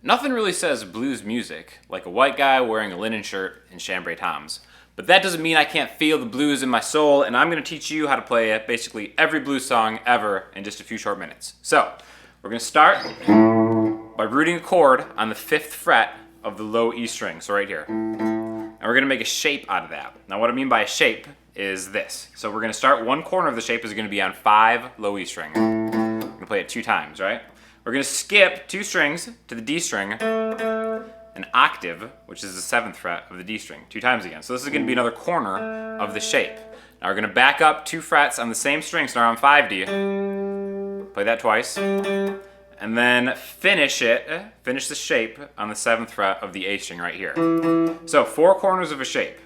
Nothing really says blues music like a white guy wearing a linen shirt and chambray toms. But that doesn't mean I can't feel the blues in my soul, and I'm going to teach you how to play basically every blues song ever in just a few short minutes. So, we're going to start by rooting a chord on the 5th fret of the low E string, so right here. And we're going to make a shape out of that. Now what I mean by a shape is this. So we're going to start, one corner of the shape is going to be on 5 low E string. We're going to play it 2 times, right? We're going to skip 2 strings to the D string, an octave, which is the 7th fret of the D string, 2 times again. So this is going to be another corner of the shape. Now we're going to back up 2 frets on the same string, so now on 5D. Play that twice. And then finish the shape on the 7th fret of the A string right here. So 4 corners of a shape.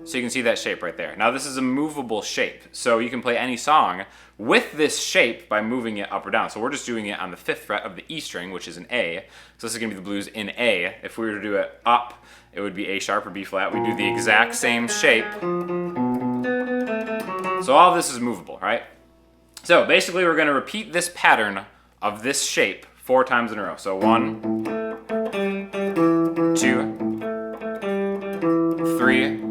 So you can see that shape right there. Now this is a movable shape, so you can play any song with this shape by moving it up or down. So we're just doing it on the 5th fret of the E string, which is an A. So this is going to be the blues in A. If we were to do it up, it would be A sharp or B flat. We do the exact same shape. So all of this is movable, right? So basically we're going to repeat this pattern of this shape 4 times in a row. So 1, 2, 3,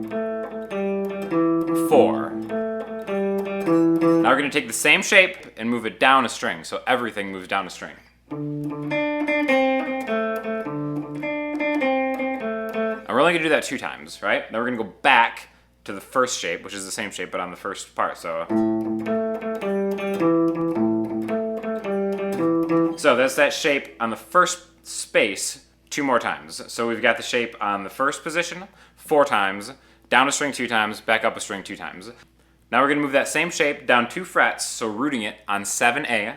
4. Now we're going to take the same shape and move it down a string, so everything moves down a string. And we're only going to do that 2 times, right? Then we're going to go back to the first shape, which is the same shape but on the first part. So that's that shape on the first space 2 more times. So we've got the shape on the first position 4 times, down a string 2 times, back up a string 2 times. Now we're going to move that same shape down 2 frets, so rooting it on 7A.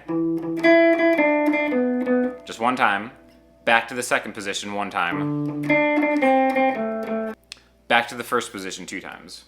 Just 1 time. Back to the second position 1 time. Back to the first position 2 times.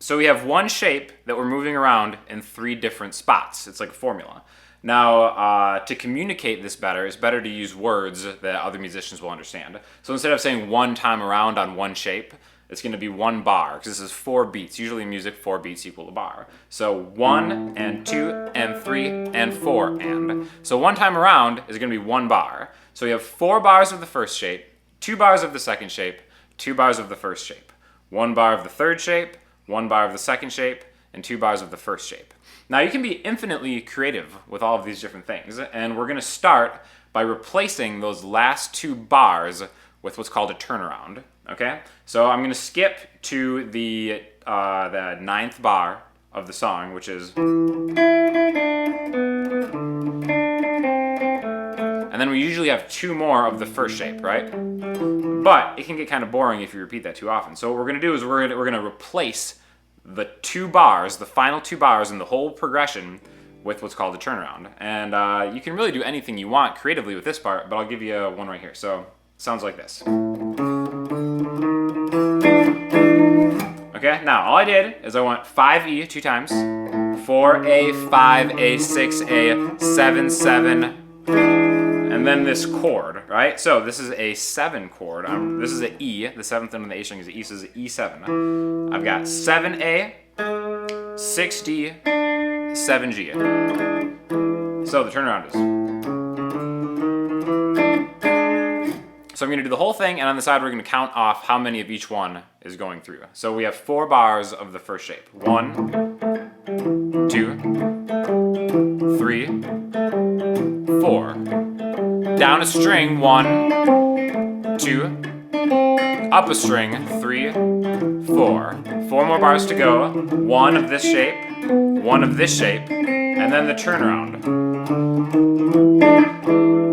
So we have one shape that we're moving around in 3 different spots. It's like a formula. Now, to communicate this better, it's better to use words that other musicians will understand. So instead of saying 1 time around on one shape, it's going to be 1 bar, because this is 4 beats. Usually in music, 4 beats equal a bar. So 1 and 2 and 3 and 4 and. So 1 time around is going to be 1 bar. So we have 4 bars of the first shape, 2 bars of the second shape, 2 bars of the first shape, 1 bar of the third shape, 1 bar of the second shape, and 2 bars of the first shape. Now you can be infinitely creative with all of these different things, and we're going to start by replacing those last 2 bars with what's called a turnaround. Okay, so I'm going to skip to the 9th bar of the song, which is, and then we usually have 2 more of the first shape, right? But it can get kind of boring if you repeat that too often. So what we're going to do is we're going to replace the 2 bars, the final 2 bars in the whole progression, with what's called a turnaround. And you can really do anything you want creatively with this part, but I'll give you one right here. So it sounds like this. Okay, now all I did is I went 5E 2 times, 4A, 5A, 6A, 7, 7, and then this chord, right? So this is a 7 chord. This is an E. The 7th on the A string is an E, so this is an E7. I've got 7A, 6D, 7G. So the turnaround is. So I'm going to do the whole thing, and on the side we're going to count off how many of each one is going through. So we have 4 bars of the first shape. 1, 2, 3, 4. Down a string, 1, 2, up a string, 3, 4. 4 more bars to go. 1 of this shape, 1 of this shape, and then the turnaround,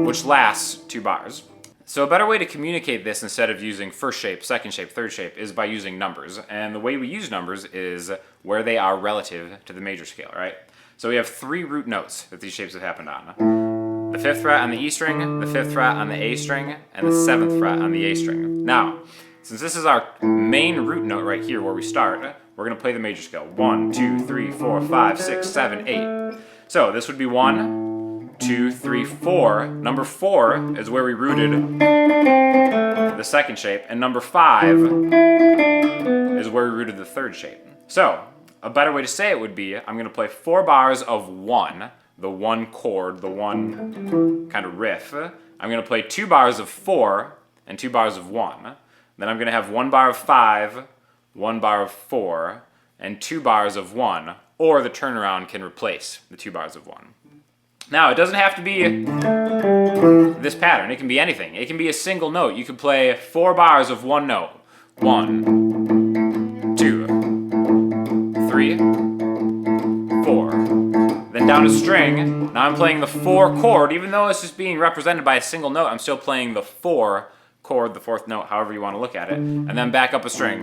which lasts 2 bars. So a better way to communicate this instead of using first shape, second shape, third shape is by using numbers. And the way we use numbers is where they are relative to the major scale, right? So we have 3 root notes that these shapes have happened on. The 5th fret on the E string, the 5th fret on the A string, and the 7th fret on the A string. Now, since this is our main root note right here where we start, we're going to play the major scale. 1, 2, 3, 4, 5, 6, 7, 8. So this would be 1, 2, 3, 4. Number 4 is where we rooted the second shape, and number 5 is where we rooted the third shape. So a better way to say it would be, I'm going to play 4 bars of 1, the 1 chord, the 1 kind of riff. I'm going to play 2 bars of 4 and 2 bars of 1. Then I'm going to have 1 bar of 5, 1 bar of 4, and 2 bars of 1, or the turnaround can replace the 2 bars of 1. Now, it doesn't have to be this pattern. It can be anything. It can be a single note. You could play 4 bars of 1 note. 1, 2, 3, 4. Then down a string. Now I'm playing the 4 chord. Even though it's just being represented by a single note, I'm still playing the 4 chord, the 4th note, however you want to look at it. And then back up a string.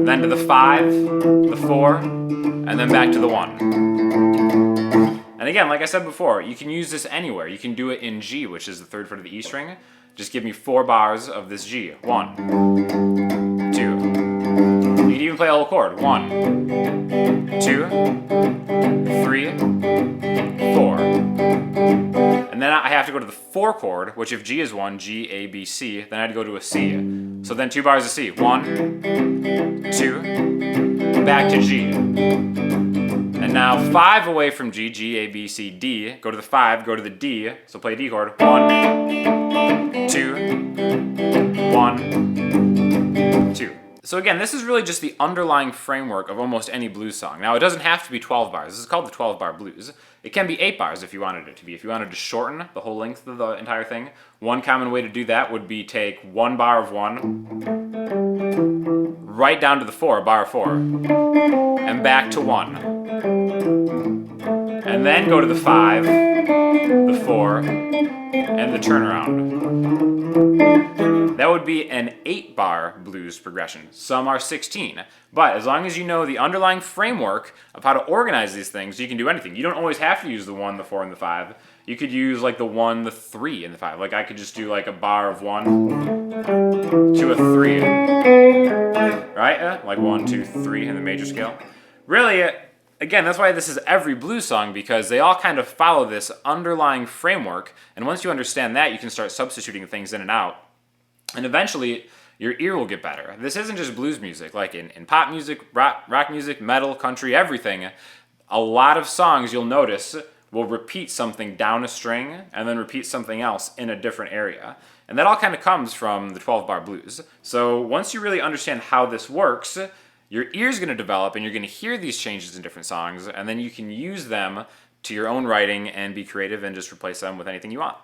Then to the 5, the 4, and then back to the 1. And again, like I said before, you can use this anywhere. You can do it in G, which is the 3rd fret of the E string. Just give me 4 bars of this G. 1, 2. You can even play a whole chord. 1, 2, 3, 4. And then I have to go to the 4 chord, which if G is 1, G, A, B, C, then I had to go to a C. So then 2 bars of C. 1, 2, back to G. And now 5 away from G, G, A, B, C, D. Go to the 5, go to the D. So play a D chord. 1, 2, 1, 2. So again, this is really just the underlying framework of almost any blues song. Now, it doesn't have to be 12 bars. This is called the 12-bar blues. It can be 8 bars if you wanted it to be. If you wanted to shorten the whole length of the entire thing, one common way to do that would be take 1 bar of 1, right down to the 4, bar of 4, and back to 1. And then go to the 5, the 4, and the turnaround. That would be an 8-bar blues progression. Some are 16. But as long as you know the underlying framework of how to organize these things, you can do anything. You don't always have to use the 1, the 4, and the 5. You could use like the 1, the 3, and the 5. Like I could just do like a bar of 1 to a 3. Right? Like 1, 2, 3 in the major scale. Really, again, that's why this is every blues song, because they all kind of follow this underlying framework. And once you understand that, you can start substituting things in and out. And eventually, your ear will get better. This isn't just blues music. Like in pop music, rock music, metal, country, everything, a lot of songs you'll notice will repeat something down a string and then repeat something else in a different area. And that all kind of comes from the 12-bar blues. So once you really understand how this works, your ear's going to develop and you're going to hear these changes in different songs, and then you can use them to your own writing and be creative and just replace them with anything you want.